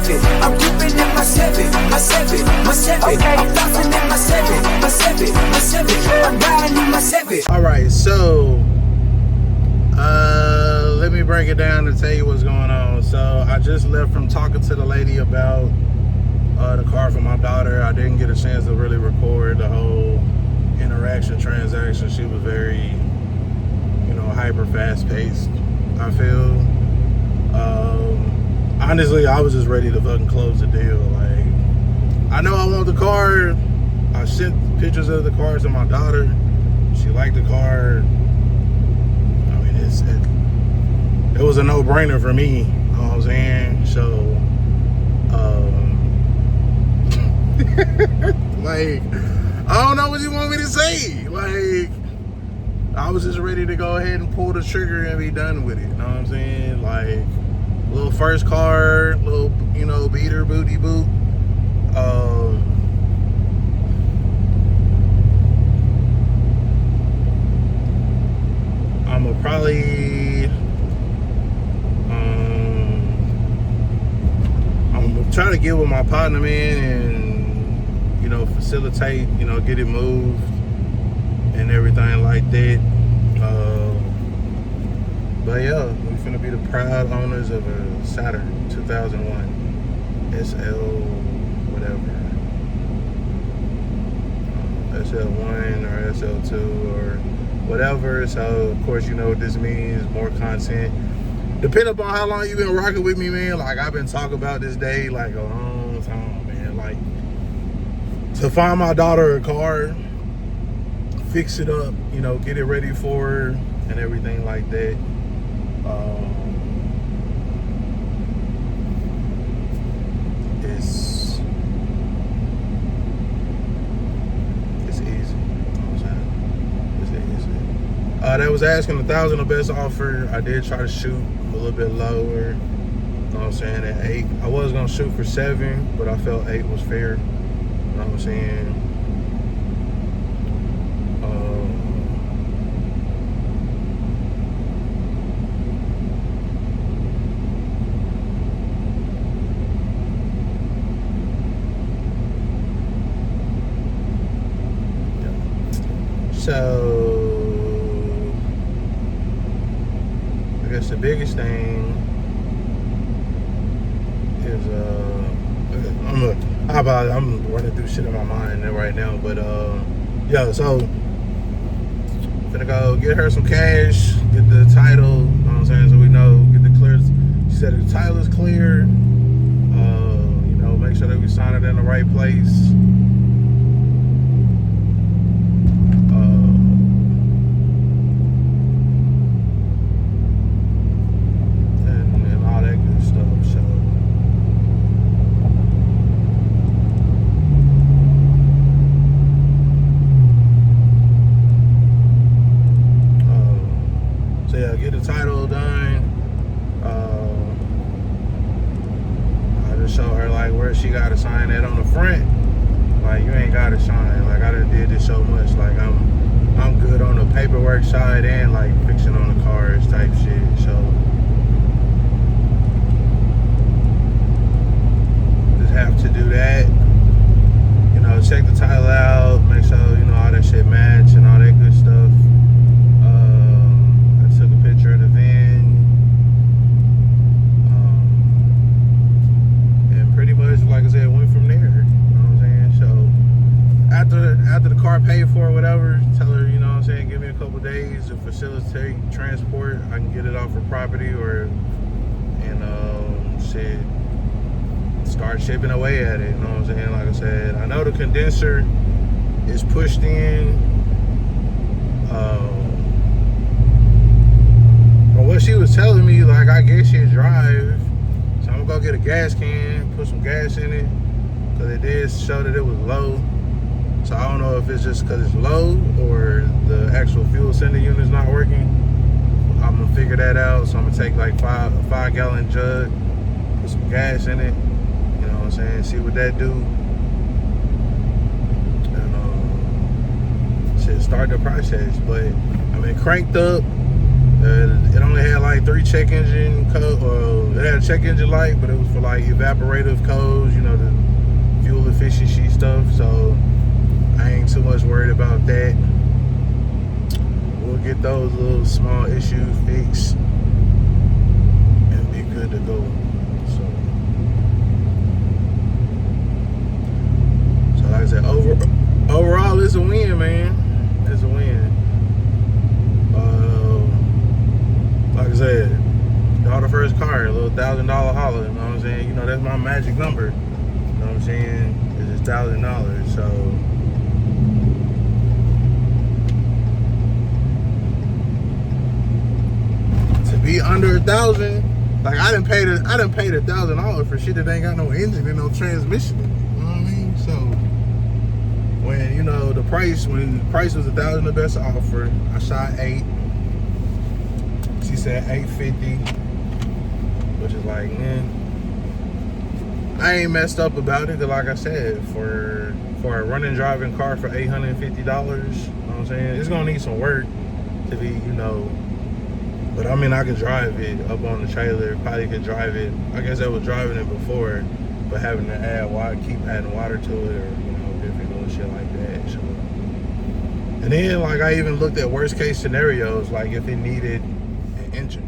Chevy. I'm whipping in my Chevy, my Chevy, my Chevy. Okay. I'm flossing in my Chevy, my Chevy, my Chevy. I'm riding in my Chevy. All right, so let me break it down and tell you what's going on. So I just left from talking to the lady about the car for my daughter. I didn't get a chance to really record the whole transaction. She was very, hyper fast paced, I feel. Honestly, I was just ready to fucking close the deal. Like, I know I want the car. I sent pictures of the car to my daughter. She liked the car. I mean, it was a no-brainer for me. You know what I'm saying? So, like, I don't know what you want me to say. Like, I was just ready to go ahead and pull the trigger and be done with it. You know what I'm saying? Like, little first car, little, beater, booty boot. I'm gonna probably, I'm gonna try to get with my partner, man, and, facilitate, get it moved and everything like that. But yeah, we're finna be the proud owners of a Saturn 2001 SL whatever, SL1 or SL2 or whatever. So of course, you know what this means, more content. Depending upon how long you've been rocking with me, man, like I've been talking about this day like a long time, man. Like, to find my daughter a car, fix it up, get it ready for her and everything like that. It's easy. You know what I'm saying? It's easy. That was asking 1,000 the best offer. I did try to shoot a little bit lower. You know what I'm saying? At 8. I was gonna shoot for 7, but I felt 8 was fair. You know what I'm saying? So, I guess the biggest thing is, I'm running through shit in my mind right now, but, yeah, so, gonna go get her some cash, get the title, you know what I'm saying, so we know, get the clear, she said the title is clear, make sure that we sign it in the right place. Get the title done. I just show her like where she gotta sign at on the front. Like, you ain't gotta sign. Like, I done did this so much. Like, I'm good on the paperwork side and like fixing on the cars type shit. So just have to do that. Check the title out, make sure all that shit match and all that good stuff. Took a picture of the van, and pretty much, like I said, went from there. You know what I'm saying? So after the car paid for or whatever, tell her, give me a couple days to facilitate transport. I can get it off her property start shipping away at it. You know what I'm saying? Like I said, I know the condenser is pushed in. But what she was telling me, like, I guess she'd drive. So I'm gonna go get a gas can, put some gas in it, because it did show that it was low. So I don't know if it's just because it's low or the actual fuel sending unit's not working. I'm gonna figure that out. So I'm gonna take like a 5-gallon jug, put some gas in it, you know what I'm saying, see what that do. And shit, start the process. But I mean, cranked up, It only had like 3 check engine code. It had a check engine light, but it was for like evaporative codes, you know, the fuel efficiency stuff. So I ain't too much worried about that. We'll get those little small issues fixed and be good to go. So like I said, overall, it's a win, man. It's a win. Like I said, got the first car, a little $1,000 holler. You know what I'm saying? You know, that's my magic number. You know what I'm saying? It's $1,000. So to be under $1,000, like I done paid $1,000 for shit that ain't got no engine and no transmission in it. You know what I mean? So when, you know, when the price was $1,000 the best offer, I shot 8. She said $850, which is like, man, I ain't messed up about it. Cause like I said, for a running driving car for $850, you know what I'm saying? It's gonna need some work to be, you know, but I mean, I could drive it up on the trailer. Probably could drive it. I guess I was driving it before, but having to add water, keep adding water to it, or, you know, different little shit like that. So, and then like I even looked at worst case scenarios, like if it needed engine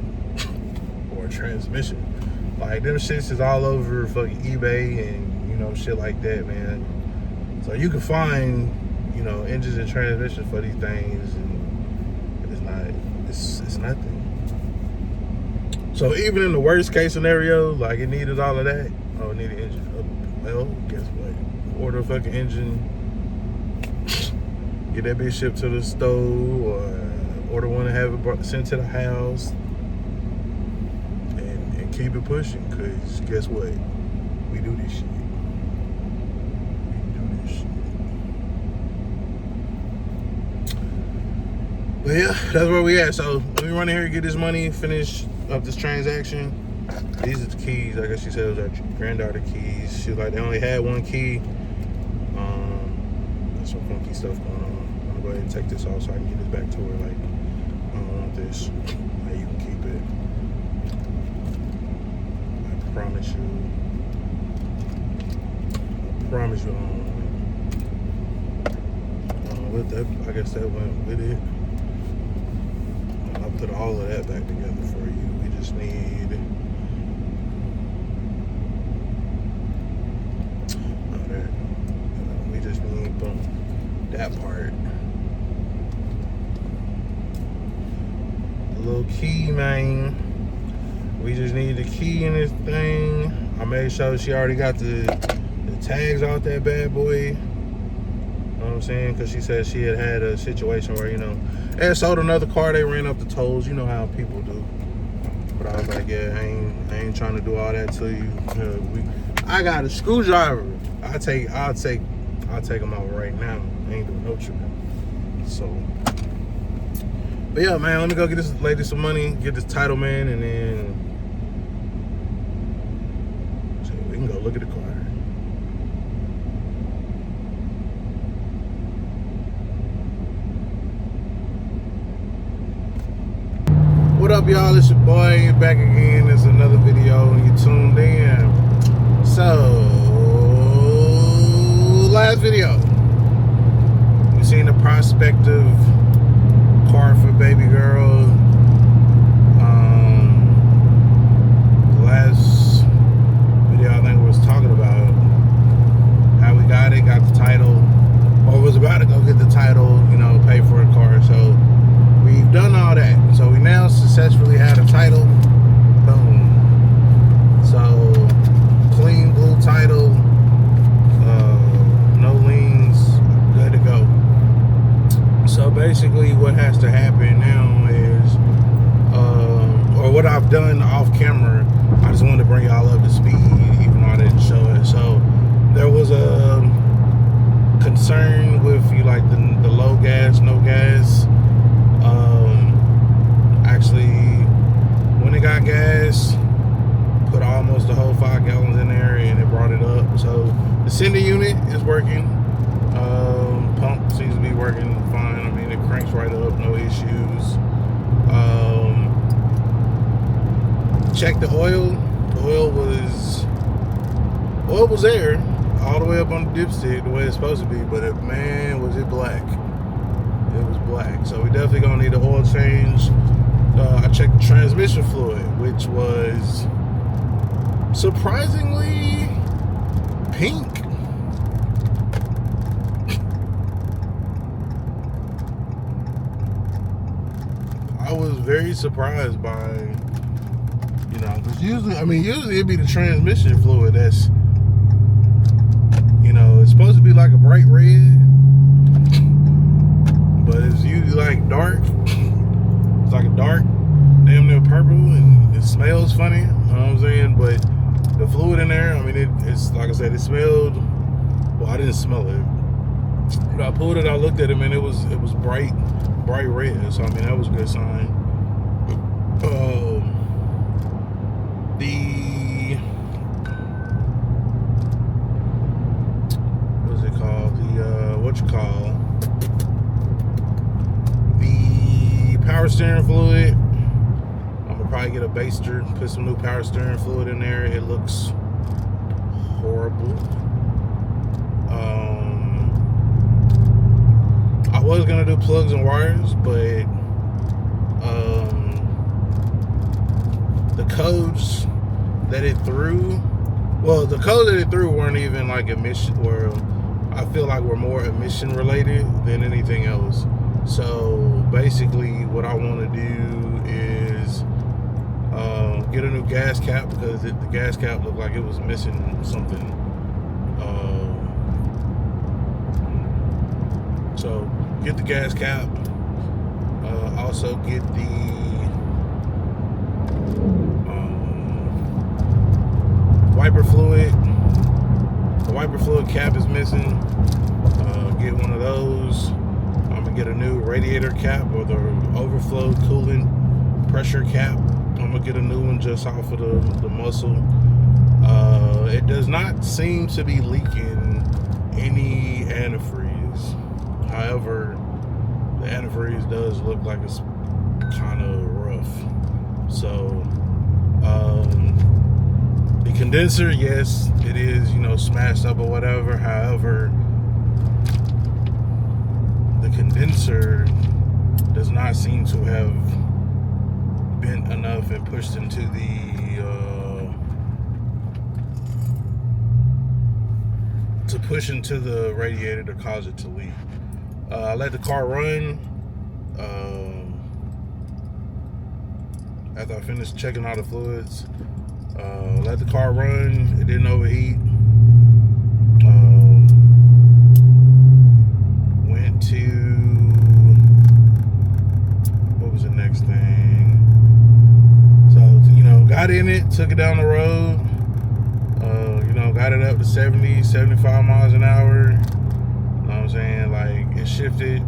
or transmission, like them shits is all over fucking eBay and, you know, shit like that, man. So you can find, you know, engines and transmissions for these things, and it's nothing. So even in the worst case scenario, like it needed all of that, oh, it needed engine. Well, guess what? Order a fucking engine, get that bitch shipped to the store, or order one and have it sent to the house, and keep it pushing. Cause guess what? We do this shit. But yeah, that's where we at. So let me run in here and get this money, finish up this transaction. These are the keys. I guess she said it was her granddaughter keys. She was like, they only had one key. There's some funky stuff going on. I'm gonna go ahead and take this off so I can get this back to her. Like, I don't want this. Like, you can keep it. I promise you. I don't with that. I guess that went with it. I'll put all of that back together for you. We just need boom, that part. A little key, man. We just need the key in this thing. I made sure she already got the tags out that bad boy. You know what I'm saying? Because she said she had a situation where, you know, they had sold another car, they ran up the tolls. You know how people do. But I was like, yeah, I ain't trying to do all that to you. I got a screwdriver. I'll take them out right now. I ain't doing no tripping. So, but yeah, man, let me go get this lady some money, get this title, man, and then so we can go look at the car. What up, y'all? It's your boy back again. It's another video, and you tuned in. So, last video, you seen the prospective car for baby girl. The last video I think was talking about how we got the title, or was about to go get the title, you know, pay for a car. So we've done all that. So we now successfully had a title. Boom. So clean blue title. No liens, good to go. So basically what has to happen now is, or what I've done off camera, I just wanted to bring y'all up to speed, even though I didn't show it. So there was a concern with you, like the low gas, no gas. Actually, when it got gas, put almost the whole 5 gallons in there, and it brought it up. So the sending unit is working. Pump seems to be working fine. I mean, it cranks right up, no issues. checked the oil. The oil was there all the way up on the dipstick the way it's supposed to be, but man, was it black. It was black. So we definitely gonna need an oil change. I checked the transmission fluid, which was surprisingly pink. I was very surprised by, you know, because usually it'd be the transmission fluid that's, you know, it's supposed to be like a bright red, but it's usually like dark. It's like a dark, damn near purple, and it smells funny. You know what I'm saying? But the fluid in there, I mean, it's like I said, it smelled. Well, I didn't smell it. When I pulled it, I looked at it, and it was bright red. So I mean, that was a good sign. What's it called? The power steering fluid. I'm gonna probably get a baster, put some new power steering fluid in there. It looks horrible. I was gonna do plugs and wires, but the codes that it threw, weren't even like emission, or I feel like we're more emission related than anything else. So basically what I want to do is get a new gas cap, because the gas cap looked like it was missing something. So get the gas cap, also get the wiper fluid. The wiper fluid cap is missing. Get one of those. I'm gonna get a new radiator cap, or the overflow coolant pressure cap. I'm gonna get a new one just off of the muscle. It does not seem to be leaking any antifreeze. However, the antifreeze does look like it's kind of rough. So the condenser, yes, it is, you know, smashed up or whatever. However, the condenser does not seem to have bent enough and pushed into the radiator to cause it to leak. I let the car run. After I finished checking all the fluids, let the car run. It didn't overheat. Went to, what was the next thing? So, you know, got in it, took it down the road. You know, got it up to 70, 75 miles an hour. You know what I'm saying? Like, it shifted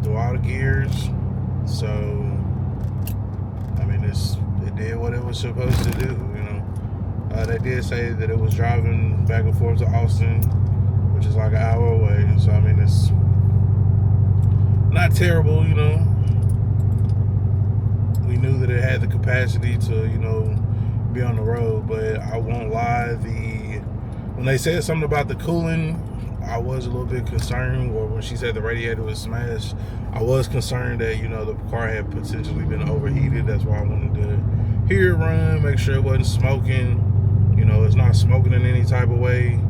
through all the gears. So, I mean, it did what it was supposed to do, you know. They did say that it was driving back and forth to Austin, which is like an hour away. So, I mean, it's not terrible, you know. We knew that it had the capacity to, you know, be on the road, but I won't lie, when they said something about the cooling, I was a little bit concerned. Or when she said the radiator was smashed, I was concerned that, you know, the car had potentially been overheated. That's why I wanted to hear it run, make sure it wasn't smoking. You know, it's not smoking in any type of way,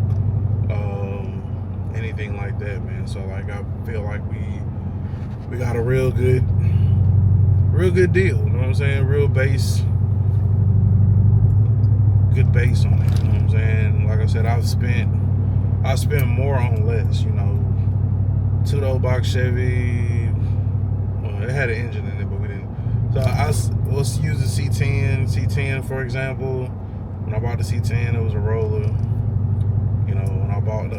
anything like that, man. So, like, I feel like we got a real good deal. You know what I'm saying? Real good base on it. You know what I'm saying? Like I said, I spent more on less. You know, 2-door box Chevy. Well, it had an engine in it, but we didn't. So let's use the C10. C10, for example. When I bought the C10, it was a roller. You know, when I bought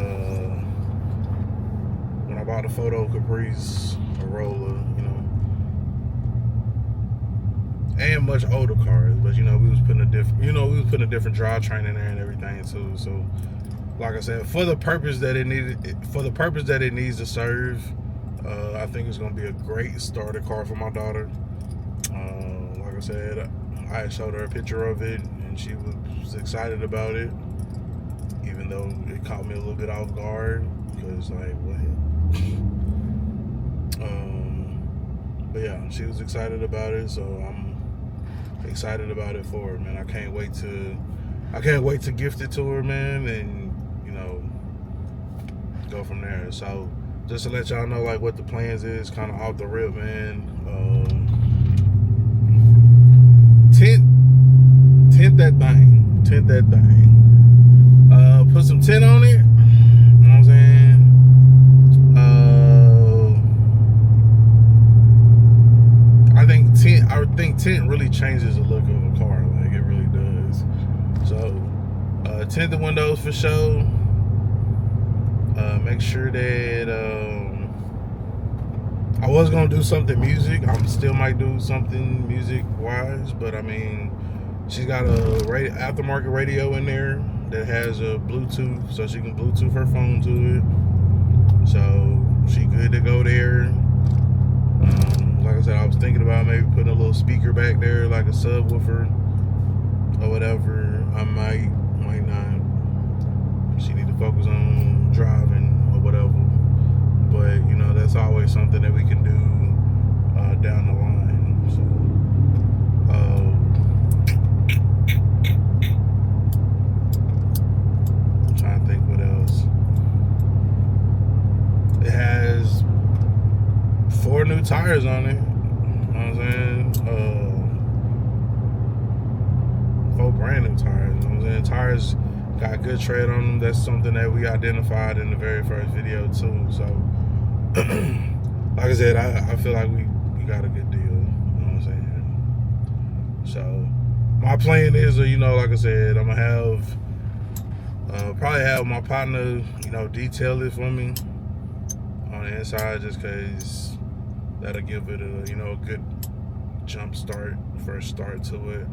the Photo Caprice, a roller. You know, and much older cars, but you know, we was putting a different drivetrain in there and everything too. So, like I said, for the purpose that it needs to serve, I think it's gonna be a great starter car for my daughter. Like I said, I showed her a picture of it, and she was excited about it, even though it caught me a little bit off guard, because like, what? But yeah, she was excited about it, so I'm excited about it for her, man. I can't wait to gift it to her, man, and go from there. So just to let y'all know like what the plans is, kind of off the rip, man. Tint that thing. Put some tint on it. You know what I'm saying? I think tint really changes the look of a car. Like, it really does. So tint the windows for sure. Make sure that I was gonna do something music. I still might do something music wise, but I mean, she's got a aftermarket radio in there that has a Bluetooth, so she can Bluetooth her phone to it. So she good to go there. Like I said, I was thinking about maybe putting a little speaker back there, like a subwoofer or whatever. I might not. She need to focus on driving or whatever. But that's always something that we can do down the line. So I'm trying to think what else. It has 4 new tires on it. You know what I'm saying? 4 brand new tires. You know what I'm saying? Tires got good tread on them. That's something that we identified in the very first video too. So like I said, I feel like we got a good deal. You know what I'm saying? So my plan is, like I said, I'm gonna have probably have my partner, detail it for me on the inside, just cause that'll give it a good jump start, first start to it.